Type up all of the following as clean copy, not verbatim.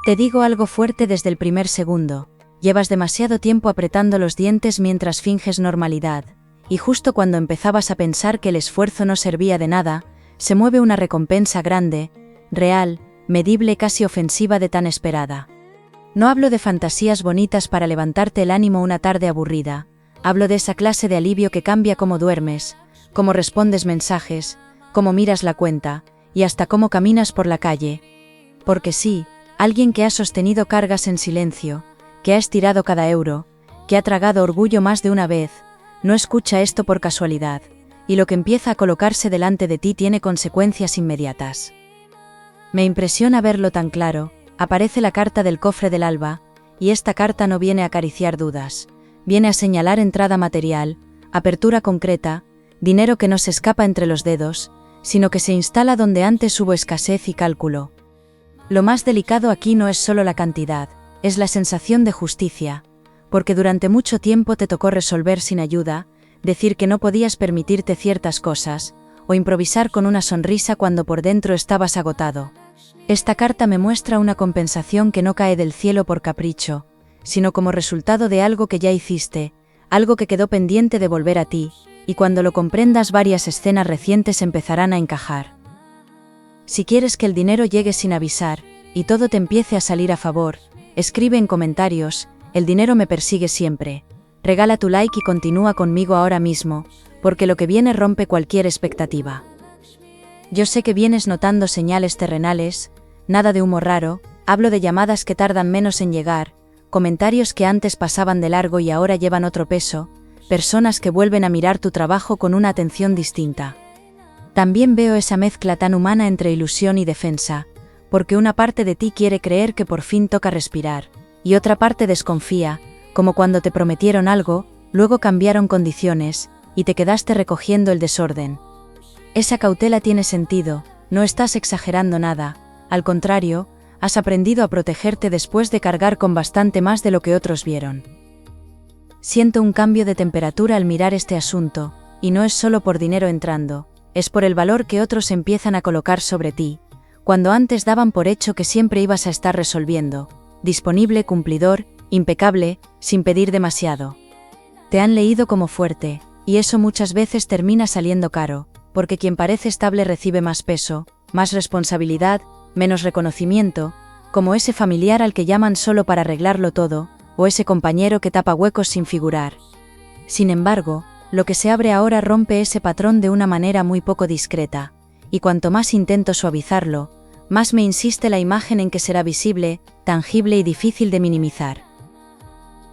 Te digo algo fuerte desde el primer segundo. Llevas demasiado tiempo apretando los dientes mientras finges normalidad, y justo cuando empezabas a pensar que el esfuerzo no servía de nada, se mueve una recompensa grande, real, medible, casi ofensiva de tan esperada. No hablo de fantasías bonitas para levantarte el ánimo una tarde aburrida, hablo de esa clase de alivio que cambia cómo duermes, cómo respondes mensajes, cómo miras la cuenta, y hasta cómo caminas por la calle. Porque sí, alguien que ha sostenido cargas en silencio, que ha estirado cada euro, que ha tragado orgullo más de una vez, no escucha esto por casualidad, y lo que empieza a colocarse delante de ti tiene consecuencias inmediatas. Me impresiona verlo tan claro. Aparece la carta del cofre del alba, y esta carta no viene a acariciar dudas, viene a señalar entrada material, apertura concreta, dinero que no se escapa entre los dedos, sino que se instala donde antes hubo escasez y cálculo. Lo más delicado aquí no es solo la cantidad, es la sensación de justicia, porque durante mucho tiempo te tocó resolver sin ayuda, decir que no podías permitirte ciertas cosas, o improvisar con una sonrisa cuando por dentro estabas agotado. Esta carta me muestra una compensación que no cae del cielo por capricho, sino como resultado de algo que ya hiciste, algo que quedó pendiente de volver a ti, y cuando lo comprendas varias escenas recientes empezarán a encajar. Si quieres que el dinero llegue sin avisar, y todo te empiece a salir a favor, escribe en comentarios, el dinero me persigue siempre. Regala tu like y continúa conmigo ahora mismo, porque lo que viene rompe cualquier expectativa. Yo sé que vienes notando señales terrenales, nada de humo raro, hablo de llamadas que tardan menos en llegar, comentarios que antes pasaban de largo y ahora llevan otro peso, personas que vuelven a mirar tu trabajo con una atención distinta. También veo esa mezcla tan humana entre ilusión y defensa, porque una parte de ti quiere creer que por fin toca respirar, y otra parte desconfía, como cuando te prometieron algo, luego cambiaron condiciones, y te quedaste recogiendo el desorden. Esa cautela tiene sentido, no estás exagerando nada, al contrario, has aprendido a protegerte después de cargar con bastante más de lo que otros vieron. Siento un cambio de temperatura al mirar este asunto, y no es solo por dinero entrando, es por el valor que otros empiezan a colocar sobre ti, cuando antes daban por hecho que siempre ibas a estar resolviendo, disponible, cumplidor, impecable, sin pedir demasiado. Te han leído como fuerte, y eso muchas veces termina saliendo caro, porque quien parece estable recibe más peso, más responsabilidad, menos reconocimiento, como ese familiar al que llaman solo para arreglarlo todo, o ese compañero que tapa huecos sin figurar. Sin embargo, lo que se abre ahora rompe ese patrón de una manera muy poco discreta, y cuanto más intento suavizarlo, más me insiste la imagen en que será visible, tangible y difícil de minimizar.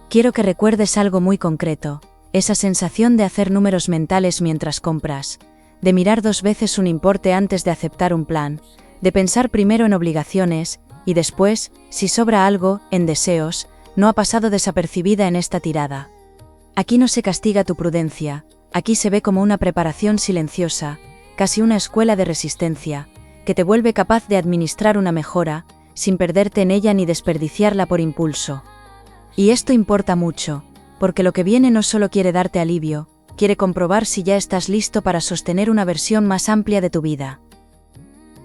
Quiero que recuerdes algo muy concreto, esa sensación de hacer números mentales mientras compras, de mirar 2 veces un importe antes de aceptar un plan, de pensar primero en obligaciones, y después, si sobra algo, en deseos, no ha pasado desapercibida en esta tirada. Aquí no se castiga tu prudencia, aquí se ve como una preparación silenciosa, casi una escuela de resistencia, que te vuelve capaz de administrar una mejora, sin perderte en ella ni desperdiciarla por impulso. Y esto importa mucho, porque lo que viene no solo quiere darte alivio, quiere comprobar si ya estás listo para sostener una versión más amplia de tu vida.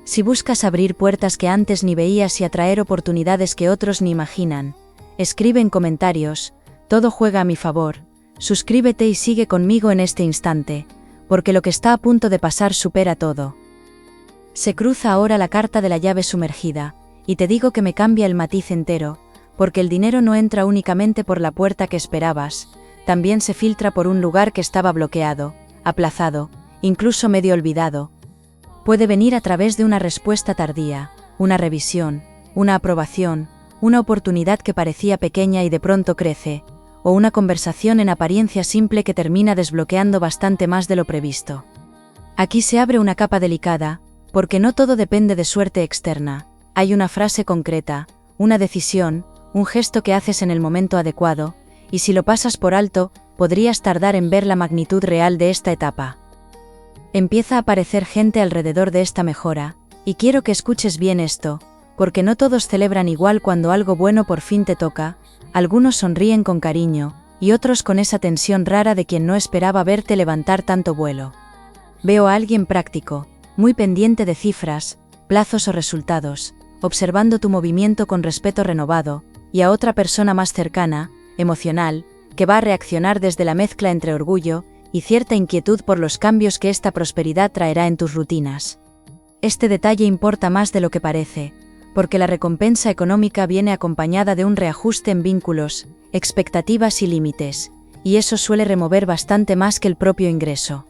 Si buscas abrir puertas que antes ni veías y atraer oportunidades que otros ni imaginan, escribe en comentarios, todo juega a mi favor, suscríbete y sigue conmigo en este instante, porque lo que está a punto de pasar supera todo. Se cruza ahora la carta de la llave sumergida, y te digo que me cambia el matiz entero, porque el dinero no entra únicamente por la puerta que esperabas, también se filtra por un lugar que estaba bloqueado, aplazado, incluso medio olvidado. Puede venir a través de una respuesta tardía, una revisión, una aprobación, una oportunidad que parecía pequeña y de pronto crece, o una conversación en apariencia simple que termina desbloqueando bastante más de lo previsto. Aquí se abre una capa delicada, porque no todo depende de suerte externa, hay una frase concreta, una decisión, un gesto que haces en el momento adecuado, y si lo pasas por alto, podrías tardar en ver la magnitud real de esta etapa. Empieza a aparecer gente alrededor de esta mejora, y quiero que escuches bien esto, porque no todos celebran igual cuando algo bueno por fin te toca, algunos sonríen con cariño, y otros con esa tensión rara de quien no esperaba verte levantar tanto vuelo. Veo a alguien práctico, muy pendiente de cifras, plazos o resultados, observando tu movimiento con respeto renovado, y a otra persona más cercana, emocional, que va a reaccionar desde la mezcla entre orgullo y cierta inquietud por los cambios que esta prosperidad traerá en tus rutinas. Este detalle importa más de lo que parece, porque la recompensa económica viene acompañada de un reajuste en vínculos, expectativas y límites, y eso suele remover bastante más que el propio ingreso.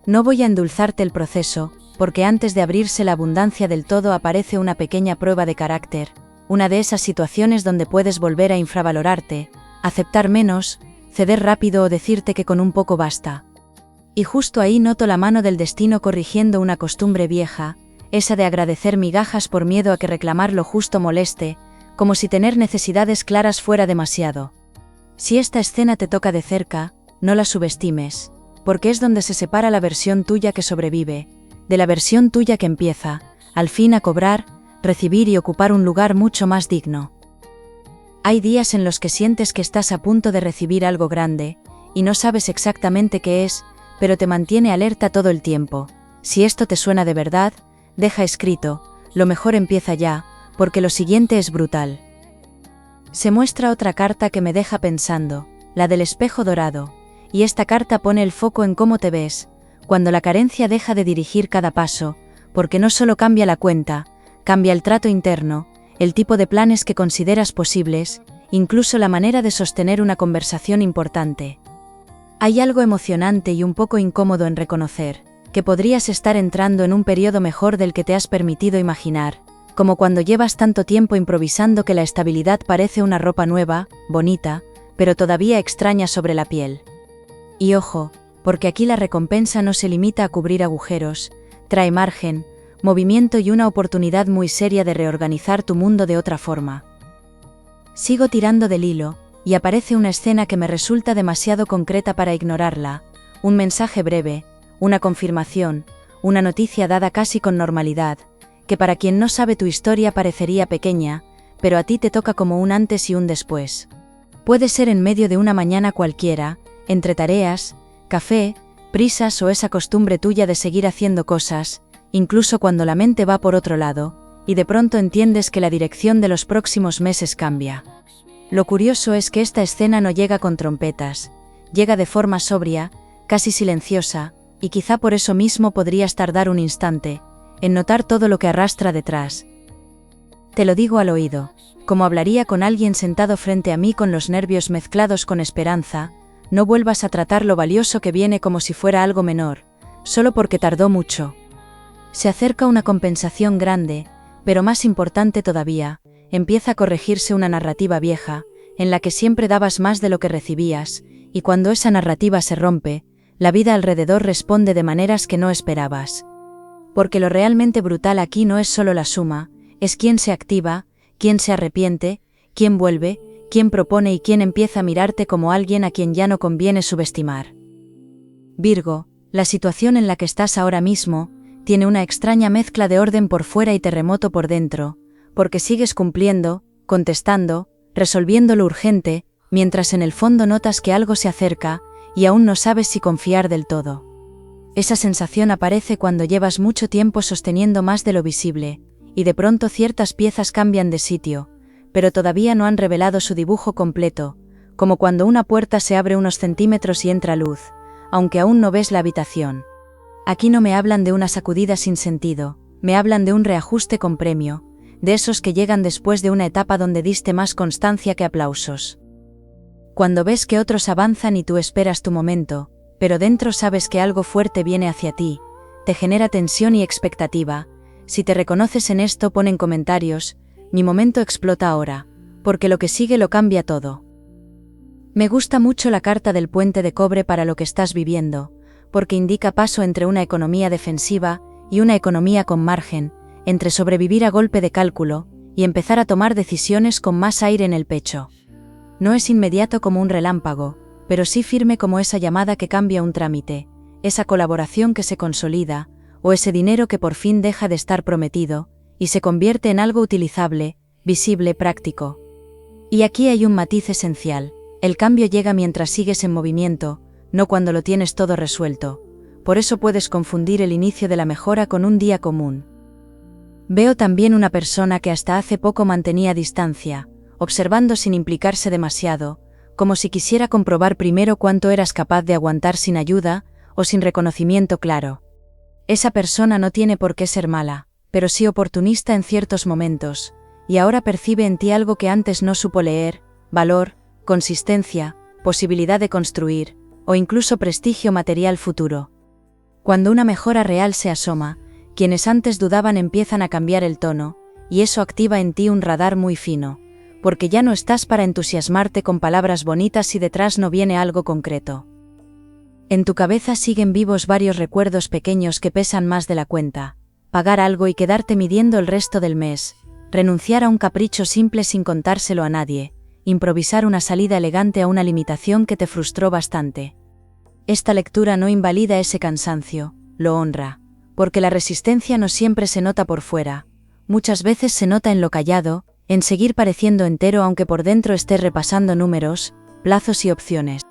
No voy a endulzarte el proceso, porque antes de abrirse la abundancia del todo aparece una pequeña prueba de carácter, una de esas situaciones donde puedes volver a infravalorarte, aceptar menos, ceder rápido o decirte que con un poco basta. Y justo ahí noto la mano del destino corrigiendo una costumbre vieja, esa de agradecer migajas por miedo a que reclamar lo justo moleste, como si tener necesidades claras fuera demasiado. Si esta escena te toca de cerca, no la subestimes, porque es donde se separa la versión tuya que sobrevive, de la versión tuya que empieza, al fin a cobrar, recibir y ocupar un lugar mucho más digno. Hay días en los que sientes que estás a punto de recibir algo grande, y no sabes exactamente qué es, pero te mantiene alerta todo el tiempo. Si esto te suena de verdad, deja escrito, lo mejor empieza ya, porque lo siguiente es brutal. Se muestra otra carta que me deja pensando, la del espejo dorado, y esta carta pone el foco en cómo te ves, cuando la carencia deja de dirigir cada paso, porque no solo cambia la cuenta, cambia el trato interno, el tipo de planes que consideras posibles, incluso la manera de sostener una conversación importante. Hay algo emocionante y un poco incómodo en reconocer que podrías estar entrando en un periodo mejor del que te has permitido imaginar, como cuando llevas tanto tiempo improvisando que la estabilidad parece una ropa nueva, bonita, pero todavía extraña sobre la piel. Y ojo, porque aquí la recompensa no se limita a cubrir agujeros, trae margen, movimiento y una oportunidad muy seria de reorganizar tu mundo de otra forma. Sigo tirando del hilo, y aparece una escena que me resulta demasiado concreta para ignorarla, un mensaje breve, una confirmación, una noticia dada casi con normalidad, que para quien no sabe tu historia parecería pequeña, pero a ti te toca como un antes y un después. Puede ser en medio de una mañana cualquiera, entre tareas, café, prisas o esa costumbre tuya de seguir haciendo cosas, incluso cuando la mente va por otro lado, y de pronto entiendes que la dirección de los próximos meses cambia. Lo curioso es que esta escena no llega con trompetas, llega de forma sobria, casi silenciosa, y quizá por eso mismo podrías tardar un instante en notar todo lo que arrastra detrás. Te lo digo al oído, como hablaría con alguien sentado frente a mí con los nervios mezclados con esperanza, no vuelvas a tratar lo valioso que viene como si fuera algo menor, solo porque tardó mucho. Se acerca una compensación grande, pero más importante todavía, empieza a corregirse una narrativa vieja, en la que siempre dabas más de lo que recibías, y cuando esa narrativa se rompe, la vida alrededor responde de maneras que no esperabas. Porque lo realmente brutal aquí no es solo la suma, es quién se activa, quién se arrepiente, quién vuelve, quién propone y quién empieza a mirarte como alguien a quien ya no conviene subestimar. Virgo, la situación en la que estás ahora mismo, tiene una extraña mezcla de orden por fuera y terremoto por dentro, porque sigues cumpliendo, contestando, resolviendo lo urgente, mientras en el fondo notas que algo se acerca, y aún no sabes si confiar del todo. Esa sensación aparece cuando llevas mucho tiempo sosteniendo más de lo visible, y de pronto ciertas piezas cambian de sitio, pero todavía no han revelado su dibujo completo, como cuando una puerta se abre unos centímetros y entra luz, aunque aún no ves la habitación. Aquí no me hablan de una sacudida sin sentido, me hablan de un reajuste con premio, de esos que llegan después de una etapa donde diste más constancia que aplausos. Cuando ves que otros avanzan y tú esperas tu momento, pero dentro sabes que algo fuerte viene hacia ti, te genera tensión y expectativa. Si te reconoces en esto, pon en comentarios, mi momento explota ahora, porque lo que sigue lo cambia todo. Me gusta mucho la carta del puente de cobre para lo que estás viviendo, porque indica paso entre una economía defensiva y una economía con margen, entre sobrevivir a golpe de cálculo y empezar a tomar decisiones con más aire en el pecho. No es inmediato como un relámpago, pero sí firme como esa llamada que cambia un trámite, esa colaboración que se consolida, o ese dinero que por fin deja de estar prometido, y se convierte en algo utilizable, visible, práctico. Y aquí hay un matiz esencial, el cambio llega mientras sigues en movimiento, no cuando lo tienes todo resuelto, por eso puedes confundir el inicio de la mejora con un día común. Veo también una persona que hasta hace poco mantenía distancia, observando sin implicarse demasiado, como si quisiera comprobar primero cuánto eras capaz de aguantar sin ayuda o sin reconocimiento claro. Esa persona no tiene por qué ser mala, pero sí oportunista en ciertos momentos, y ahora percibe en ti algo que antes no supo leer: valor, consistencia, posibilidad de construir, o incluso prestigio material futuro. Cuando una mejora real se asoma, quienes antes dudaban empiezan a cambiar el tono, y eso activa en ti un radar muy fino, porque ya no estás para entusiasmarte con palabras bonitas si detrás no viene algo concreto. En tu cabeza siguen vivos varios recuerdos pequeños que pesan más de la cuenta: pagar algo y quedarte midiendo el resto del mes, renunciar a un capricho simple sin contárselo a nadie, improvisar una salida elegante a una limitación que te frustró bastante. Esta lectura no invalida ese cansancio, lo honra, porque la resistencia no siempre se nota por fuera, muchas veces se nota en lo callado, en seguir pareciendo entero aunque por dentro estés repasando números, plazos y opciones.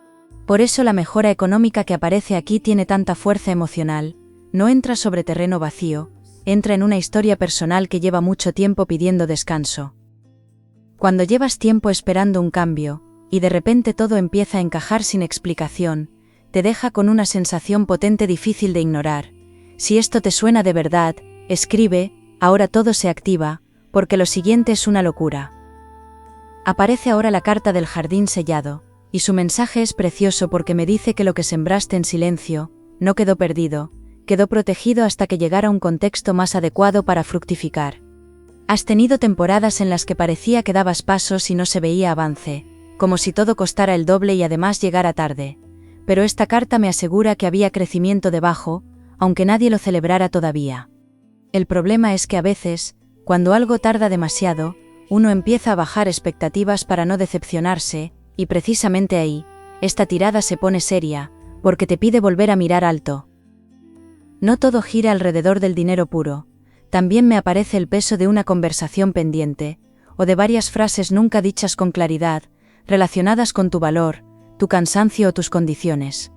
Por eso la mejora económica que aparece aquí tiene tanta fuerza emocional, no entra sobre terreno vacío, entra en una historia personal que lleva mucho tiempo pidiendo descanso. Cuando llevas tiempo esperando un cambio, y de repente todo empieza a encajar sin explicación, te deja con una sensación potente difícil de ignorar. Si esto te suena de verdad, escribe: ahora todo se activa, porque lo siguiente es una locura. Aparece ahora la carta del jardín sellado, y su mensaje es precioso porque me dice que lo que sembraste en silencio no quedó perdido, quedó protegido hasta que llegara un contexto más adecuado para fructificar. Has tenido temporadas en las que parecía que dabas pasos y no se veía avance, como si todo costara el doble y además llegara tarde. Pero esta carta me asegura que había crecimiento debajo, aunque nadie lo celebrara todavía. El problema es que a veces, cuando algo tarda demasiado, uno empieza a bajar expectativas para no decepcionarse, y precisamente ahí, esta tirada se pone seria, porque te pide volver a mirar alto. No todo gira alrededor del dinero puro, también me aparece el peso de una conversación pendiente, o de varias frases nunca dichas con claridad, relacionadas con tu valor, tu cansancio o tus condiciones.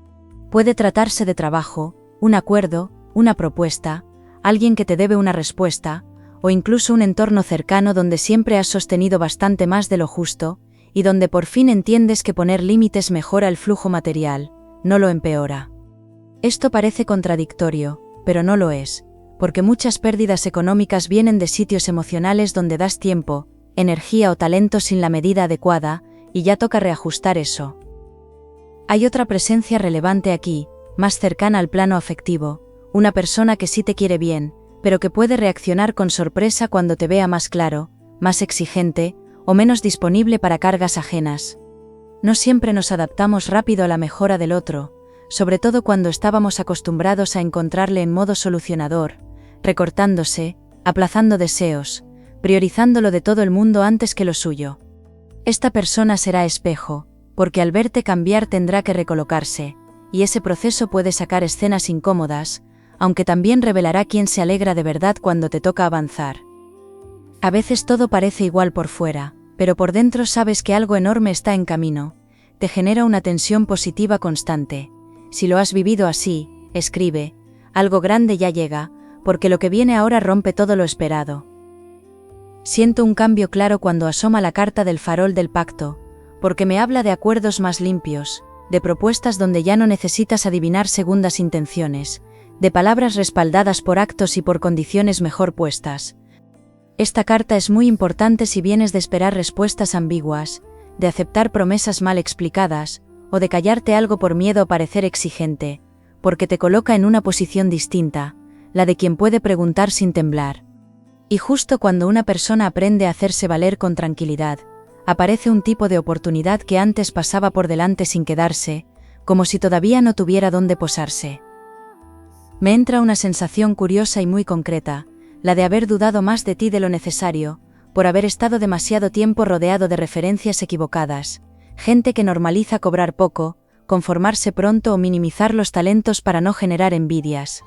Puede tratarse de trabajo, un acuerdo, una propuesta, alguien que te debe una respuesta, o incluso un entorno cercano donde siempre has sostenido bastante más de lo justo, y donde por fin entiendes que poner límites mejora el flujo material, no lo empeora. Esto parece contradictorio, pero no lo es, porque muchas pérdidas económicas vienen de sitios emocionales donde das tiempo, energía o talento sin la medida adecuada, y ya toca reajustar eso. Hay otra presencia relevante aquí, más cercana al plano afectivo, una persona que sí te quiere bien, pero que puede reaccionar con sorpresa cuando te vea más claro, más exigente, o menos disponible para cargas ajenas. No siempre nos adaptamos rápido a la mejora del otro, sobre todo cuando estábamos acostumbrados a encontrarle en modo solucionador, recortándose, aplazando deseos, priorizando lo de todo el mundo antes que lo suyo. Esta persona será espejo, porque al verte cambiar tendrá que recolocarse, y ese proceso puede sacar escenas incómodas, aunque también revelará quién se alegra de verdad cuando te toca avanzar. A veces todo parece igual por fuera, pero por dentro sabes que algo enorme está en camino, te genera una tensión positiva constante. Si lo has vivido así, escribe: algo grande ya llega, porque lo que viene ahora rompe todo lo esperado. Siento un cambio claro cuando asoma la carta del farol del pacto, porque me habla de acuerdos más limpios, de propuestas donde ya no necesitas adivinar segundas intenciones, de palabras respaldadas por actos y por condiciones mejor puestas. Esta carta es muy importante si vienes de esperar respuestas ambiguas, de aceptar promesas mal explicadas, o de callarte algo por miedo a parecer exigente, porque te coloca en una posición distinta, la de quien puede preguntar sin temblar. Y justo cuando una persona aprende a hacerse valer con tranquilidad, aparece un tipo de oportunidad que antes pasaba por delante sin quedarse, como si todavía no tuviera dónde posarse. Me entra una sensación curiosa y muy concreta, la de haber dudado más de ti de lo necesario, por haber estado demasiado tiempo rodeado de referencias equivocadas, gente que normaliza cobrar poco, conformarse pronto o minimizar los talentos para no generar envidias.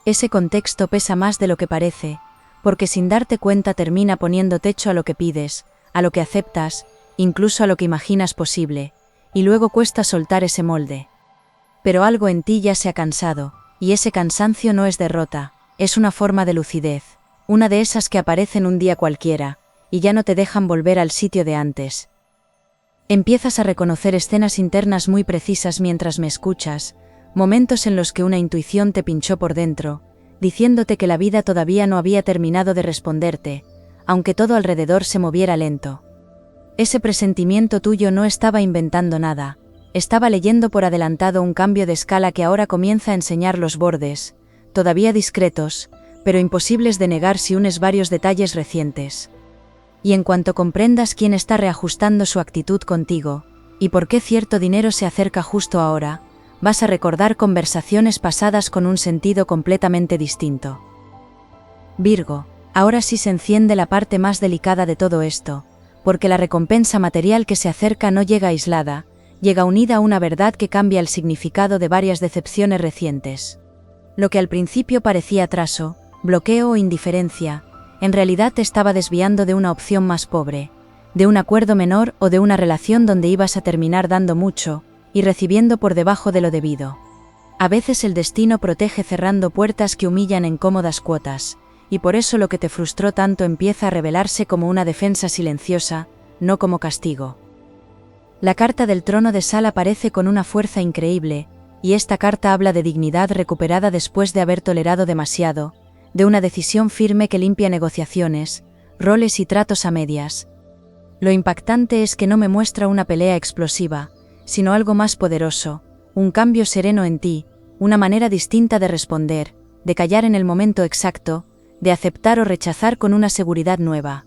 Ese contexto pesa más de lo que parece, porque sin darte cuenta termina poniendo techo a lo que pides, a lo que aceptas, incluso a lo que imaginas posible, y luego cuesta soltar ese molde. Pero algo en ti ya se ha cansado, y ese cansancio no es derrota, es una forma de lucidez. una de esas que aparecen un día cualquiera, y ya no te dejan volver al sitio de antes. Empiezas a reconocer escenas internas muy precisas mientras me escuchas, momentos en los que una intuición te pinchó por dentro, diciéndote que la vida todavía no había terminado de responderte, aunque todo alrededor se moviera lento. Ese presentimiento tuyo no estaba inventando nada, estaba leyendo por adelantado un cambio de escala que ahora comienza a enseñar los bordes, todavía discretos, pero imposibles de negar si unes varios detalles recientes. Y en cuanto comprendas quién está reajustando su actitud contigo, y por qué cierto dinero se acerca justo ahora, vas a recordar conversaciones pasadas con un sentido completamente distinto. Virgo, ahora sí se enciende la parte más delicada de todo esto, porque la recompensa material que se acerca no llega aislada, llega unida a una verdad que cambia el significado de varias decepciones recientes. Lo que al principio parecía atraso, bloqueo o indiferencia, en realidad te estaba desviando de una opción más pobre, de un acuerdo menor o de una relación donde ibas a terminar dando mucho y recibiendo por debajo de lo debido. A veces el destino protege cerrando puertas que humillan en cómodas cuotas, y por eso lo que te frustró tanto empieza a revelarse como una defensa silenciosa, no como castigo. La carta del trono de sal aparece con una fuerza increíble, y esta carta habla de dignidad recuperada después de haber tolerado demasiado, de una decisión firme que limpia negociaciones, roles y tratos a medias. Lo impactante es que no me muestra una pelea explosiva, sino algo más poderoso, un cambio sereno en ti, una manera distinta de responder, de callar en el momento exacto, de aceptar o rechazar con una seguridad nueva.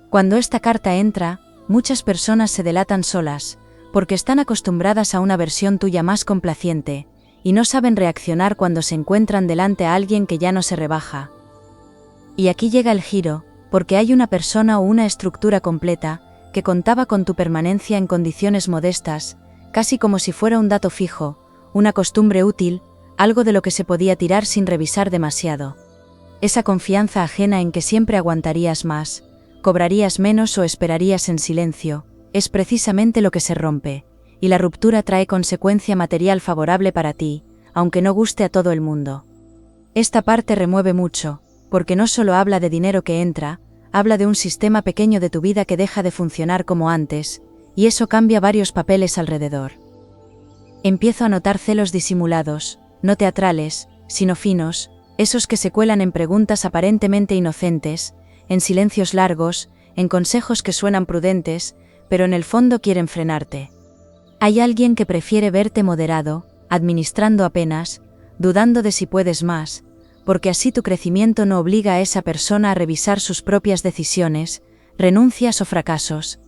Cuando esta carta entra, muchas personas se delatan solas, porque están acostumbradas a una versión tuya más complaciente, y no saben reaccionar cuando se encuentran delante a alguien que ya no se rebaja. Y aquí llega el giro, porque hay una persona o una estructura completa, que contaba con tu permanencia en condiciones modestas, casi como si fuera un dato fijo, una costumbre útil, algo de lo que se podía tirar sin revisar demasiado. Esa confianza ajena en que siempre aguantarías más, cobrarías menos o esperarías en silencio, es precisamente lo que se rompe, y la ruptura trae consecuencia material favorable para ti, aunque no guste a todo el mundo. Esta parte remueve mucho, porque no solo habla de dinero que entra, habla de un sistema pequeño de tu vida que deja de funcionar como antes, y eso cambia varios papeles alrededor. Empiezo a notar celos disimulados, no teatrales, sino finos, esos que se cuelan en preguntas aparentemente inocentes, en silencios largos, en consejos que suenan prudentes, pero en el fondo quieren frenarte. Hay alguien que prefiere verte moderado, administrando apenas, dudando de si puedes más, porque así tu crecimiento no obliga a esa persona a revisar sus propias decisiones, renuncias o fracasos.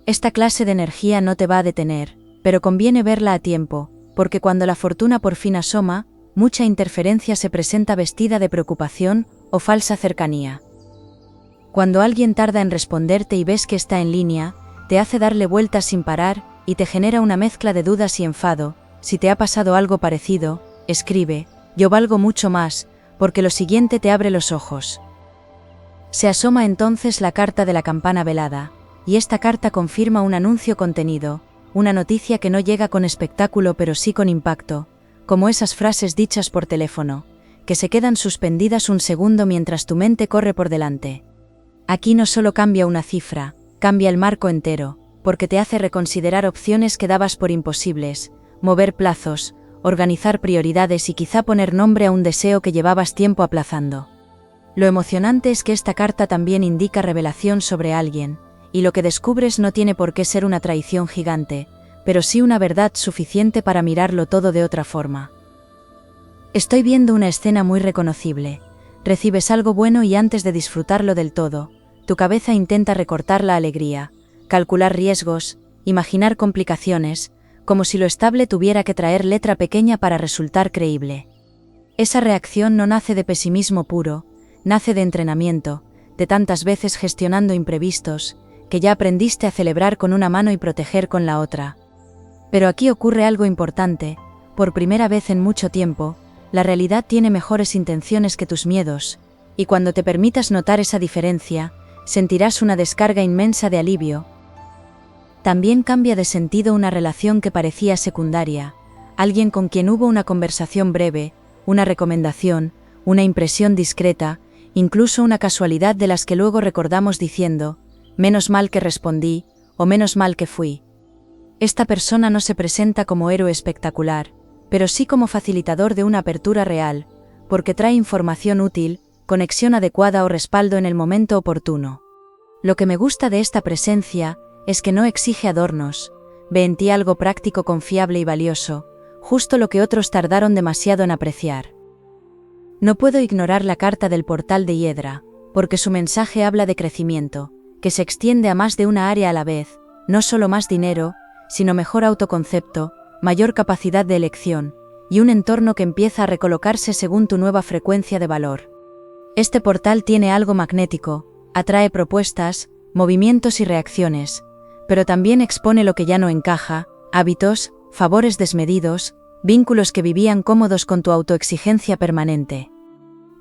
Esta clase de energía no te va a detener, pero conviene verla a tiempo, porque cuando la fortuna por fin asoma, mucha interferencia se presenta vestida de preocupación o falsa cercanía. Cuando alguien tarda en responderte y ves que está en línea, te hace darle vueltas sin parar, y te genera una mezcla de dudas y enfado. Si te ha pasado algo parecido, escribe, yo valgo mucho más, porque lo siguiente te abre los ojos. Se asoma entonces la carta de la campana velada, y esta carta confirma un anuncio contenido, una noticia que no llega con espectáculo pero sí con impacto, como esas frases dichas por teléfono, que se quedan suspendidas un segundo mientras tu mente corre por delante. Aquí no solo cambia una cifra, cambia el marco entero, porque te hace reconsiderar opciones que dabas por imposibles, mover plazos, organizar prioridades y quizá poner nombre a un deseo que llevabas tiempo aplazando. Lo emocionante es que esta carta también indica revelación sobre alguien, y lo que descubres no tiene por qué ser una traición gigante, pero sí una verdad suficiente para mirarlo todo de otra forma. Estoy viendo una escena muy reconocible. Recibes algo bueno y antes de disfrutarlo del todo, tu cabeza intenta recortar la alegría, calcular riesgos, imaginar complicaciones, como si lo estable tuviera que traer letra pequeña para resultar creíble. Esa reacción no nace de pesimismo puro, nace de entrenamiento, de tantas veces gestionando imprevistos, que ya aprendiste a celebrar con una mano y proteger con la otra. Pero aquí ocurre algo importante, por primera vez en mucho tiempo, la realidad tiene mejores intenciones que tus miedos, y cuando te permitas notar esa diferencia, sentirás una descarga inmensa de alivio. También cambia de sentido una relación que parecía secundaria, alguien con quien hubo una conversación breve, una recomendación, una impresión discreta, incluso una casualidad de las que luego recordamos diciendo, menos mal que respondí, o menos mal que fui. Esta persona no se presenta como héroe espectacular, pero sí como facilitador de una apertura real, porque trae información útil, conexión adecuada o respaldo en el momento oportuno. Lo que me gusta de esta presencia es que no exige adornos, ve en ti algo práctico, confiable y valioso, justo lo que otros tardaron demasiado en apreciar. No puedo ignorar la carta del portal de Hiedra, porque su mensaje habla de crecimiento, que se extiende a más de una área a la vez, no solo más dinero, sino mejor autoconcepto, mayor capacidad de elección, y un entorno que empieza a recolocarse según tu nueva frecuencia de valor. Este portal tiene algo magnético, atrae propuestas, movimientos y reacciones, pero también expone lo que ya no encaja, hábitos, favores desmedidos, vínculos que vivían cómodos con tu autoexigencia permanente.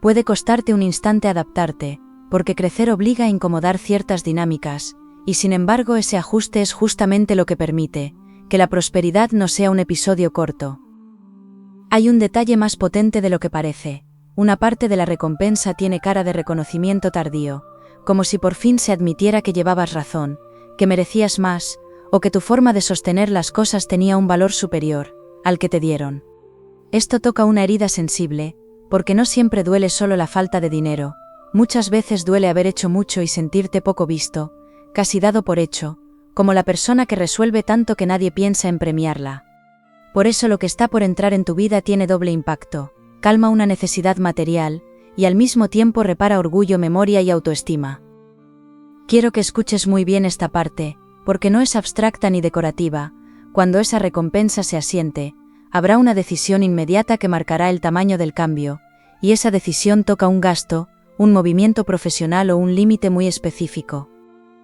Puede costarte un instante adaptarte, porque crecer obliga a incomodar ciertas dinámicas, y sin embargo ese ajuste es justamente lo que permite que la prosperidad no sea un episodio corto. Hay un detalle más potente de lo que parece. Una parte de la recompensa tiene cara de reconocimiento tardío, como si por fin se admitiera que llevabas razón, que merecías más, o que tu forma de sostener las cosas tenía un valor superior al que te dieron. Esto toca una herida sensible, porque no siempre duele solo la falta de dinero, muchas veces duele haber hecho mucho y sentirte poco visto, casi dado por hecho, como la persona que resuelve tanto que nadie piensa en premiarla. Por eso lo que está por entrar en tu vida tiene doble impacto, calma una necesidad material, y al mismo tiempo repara orgullo, memoria y autoestima. Quiero que escuches muy bien esta parte, porque no es abstracta ni decorativa. Cuando esa recompensa se asiente, habrá una decisión inmediata que marcará el tamaño del cambio, y esa decisión toca un gasto, un movimiento profesional o un límite muy específico.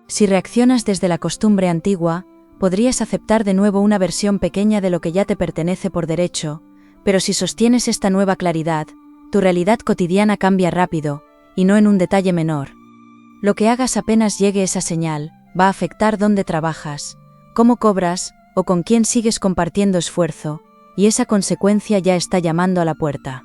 Si reaccionas desde la costumbre antigua, podrías aceptar de nuevo una versión pequeña de lo que ya te pertenece por derecho, pero si sostienes esta nueva claridad, tu realidad cotidiana cambia rápido, y no en un detalle menor. Lo que hagas apenas llegue esa señal, va a afectar dónde trabajas, cómo cobras, o con quién sigues compartiendo esfuerzo, y esa consecuencia ya está llamando a la puerta.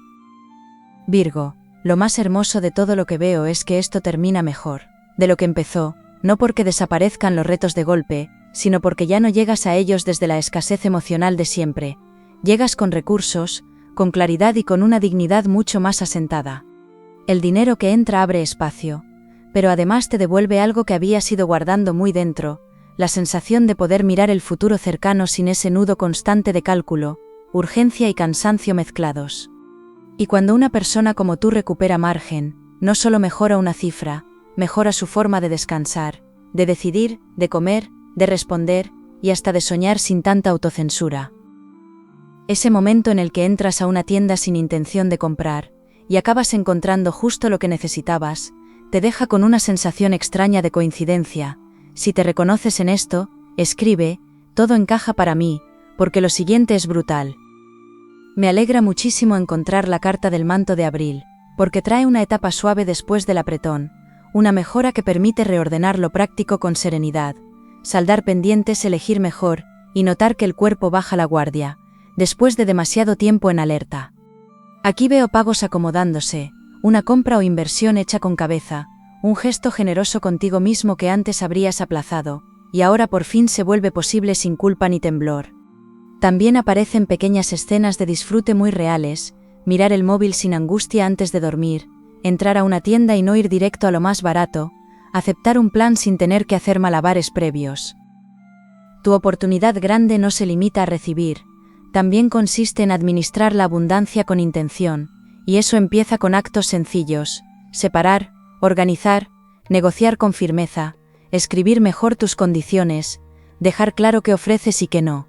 Virgo, lo más hermoso de todo lo que veo es que esto termina mejor de lo que empezó, no porque desaparezcan los retos de golpe, sino porque ya no llegas a ellos desde la escasez emocional de siempre, llegas con recursos, con claridad y con una dignidad mucho más asentada. El dinero que entra abre espacio, pero además te devuelve algo que habías ido guardando muy dentro, la sensación de poder mirar el futuro cercano sin ese nudo constante de cálculo, urgencia y cansancio mezclados. Y cuando una persona como tú recupera margen, no solo mejora una cifra, mejora su forma de descansar, de decidir, de comer, de responder, y hasta de soñar sin tanta autocensura. Ese momento en el que entras a una tienda sin intención de comprar, y acabas encontrando justo lo que necesitabas, te deja con una sensación extraña de coincidencia. Si te reconoces en esto, escribe, todo encaja para mí, porque lo siguiente es brutal. Me alegra muchísimo encontrar la carta del manto de abril, porque trae una etapa suave después del apretón, una mejora que permite reordenar lo práctico con serenidad, saldar pendientes, elegir mejor, y notar que el cuerpo baja la guardia, después de demasiado tiempo en alerta. Aquí veo pagos acomodándose, una compra o inversión hecha con cabeza, un gesto generoso contigo mismo que antes habrías aplazado, y ahora por fin se vuelve posible sin culpa ni temblor. También aparecen pequeñas escenas de disfrute muy reales, mirar el móvil sin angustia antes de dormir, entrar a una tienda y no ir directo a lo más barato, aceptar un plan sin tener que hacer malabares previos. Tu oportunidad grande no se limita a recibir, también consiste en administrar la abundancia con intención, y eso empieza con actos sencillos, separar, organizar, negociar con firmeza, escribir mejor tus condiciones, dejar claro qué ofreces y qué no.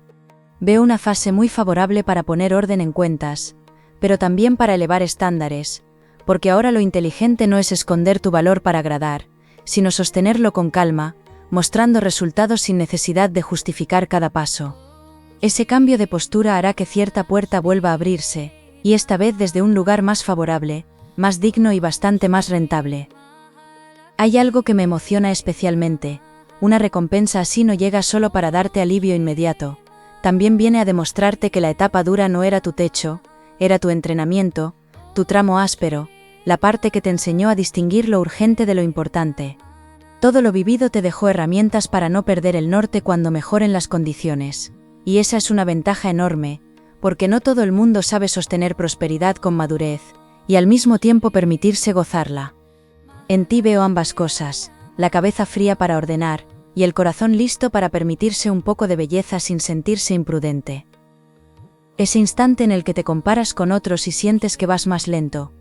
Veo una fase muy favorable para poner orden en cuentas, pero también para elevar estándares, porque ahora lo inteligente no es esconder tu valor para agradar, sino sostenerlo con calma, mostrando resultados sin necesidad de justificar cada paso. Ese cambio de postura hará que cierta puerta vuelva a abrirse, y esta vez desde un lugar más favorable, más digno y bastante más rentable. Hay algo que me emociona especialmente, una recompensa así no llega solo para darte alivio inmediato, también viene a demostrarte que la etapa dura no era tu techo, era tu entrenamiento, tu tramo áspero, la parte que te enseñó a distinguir lo urgente de lo importante. Todo lo vivido te dejó herramientas para no perder el norte cuando mejoren las condiciones. Y esa es una ventaja enorme, porque no todo el mundo sabe sostener prosperidad con madurez, y al mismo tiempo permitirse gozarla. En ti veo ambas cosas, la cabeza fría para ordenar, y el corazón listo para permitirse un poco de belleza sin sentirse imprudente. Ese instante en el que te comparas con otros y sientes que vas más lento,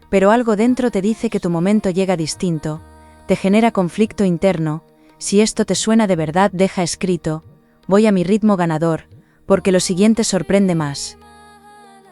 pero algo dentro te dice que tu momento llega distinto, te genera conflicto interno. Si esto te suena de verdad, deja escrito: voy a mi ritmo ganador, porque lo siguiente sorprende más.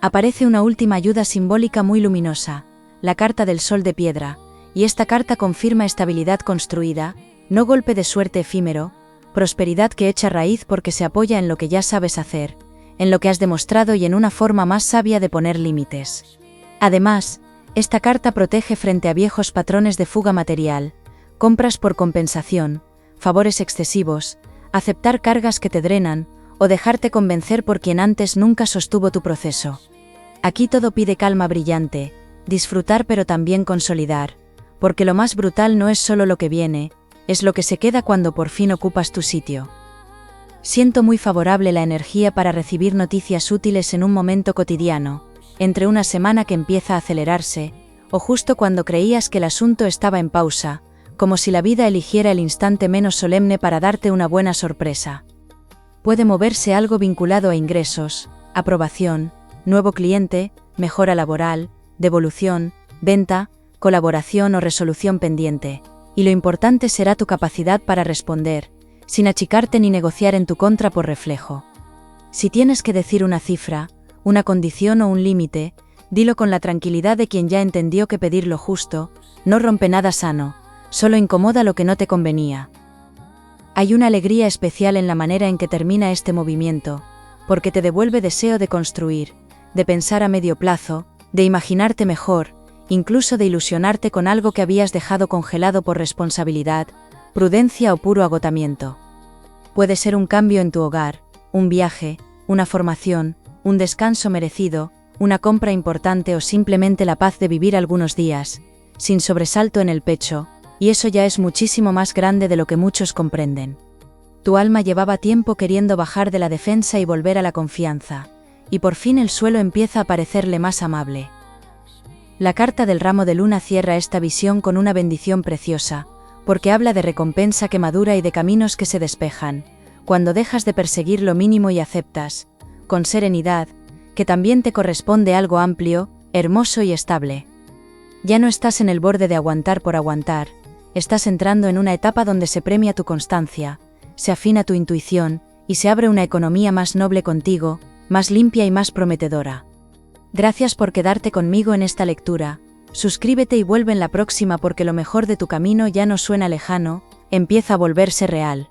Aparece una última ayuda simbólica muy luminosa, la carta del sol de piedra, y esta carta confirma estabilidad construida, no golpe de suerte efímero, prosperidad que echa raíz porque se apoya en lo que ya sabes hacer, en lo que has demostrado y en una forma más sabia de poner límites. Además, esta carta protege frente a viejos patrones de fuga material, compras por compensación, favores excesivos, aceptar cargas que te drenan, o dejarte convencer por quien antes nunca sostuvo tu proceso. Aquí todo pide calma brillante, disfrutar pero también consolidar, porque lo más brutal no es solo lo que viene, es lo que se queda cuando por fin ocupas tu sitio. Siento muy favorable la energía para recibir noticias útiles en un momento cotidiano, entre una semana que empieza a acelerarse, o justo cuando creías que el asunto estaba en pausa, como si la vida eligiera el instante menos solemne para darte una buena sorpresa. Puede moverse algo vinculado a ingresos, aprobación, nuevo cliente, mejora laboral, devolución, venta, colaboración o resolución pendiente, y lo importante será tu capacidad para responder, sin achicarte ni negociar en tu contra por reflejo. Si tienes que decir una cifra, una condición o un límite, dilo con la tranquilidad de quien ya entendió que pedir lo justo no rompe nada sano, solo incomoda lo que no te convenía. Hay una alegría especial en la manera en que termina este movimiento, porque te devuelve deseo de construir, de pensar a medio plazo, de imaginarte mejor, incluso de ilusionarte con algo que habías dejado congelado por responsabilidad, prudencia o puro agotamiento. Puede ser un cambio en tu hogar, un viaje, una formación, un descanso merecido, una compra importante o simplemente la paz de vivir algunos días, sin sobresalto en el pecho, y eso ya es muchísimo más grande de lo que muchos comprenden. Tu alma llevaba tiempo queriendo bajar de la defensa y volver a la confianza, y por fin el suelo empieza a parecerle más amable. La carta del ramo de luna cierra esta visión con una bendición preciosa, porque habla de recompensa que madura y de caminos que se despejan, cuando dejas de perseguir lo mínimo y aceptas, con serenidad, que también te corresponde algo amplio, hermoso y estable. Ya no estás en el borde de aguantar por aguantar, estás entrando en una etapa donde se premia tu constancia, se afina tu intuición, y se abre una economía más noble contigo, más limpia y más prometedora. Gracias por quedarte conmigo en esta lectura, suscríbete y vuelve en la próxima porque lo mejor de tu camino ya no suena lejano, empieza a volverse real.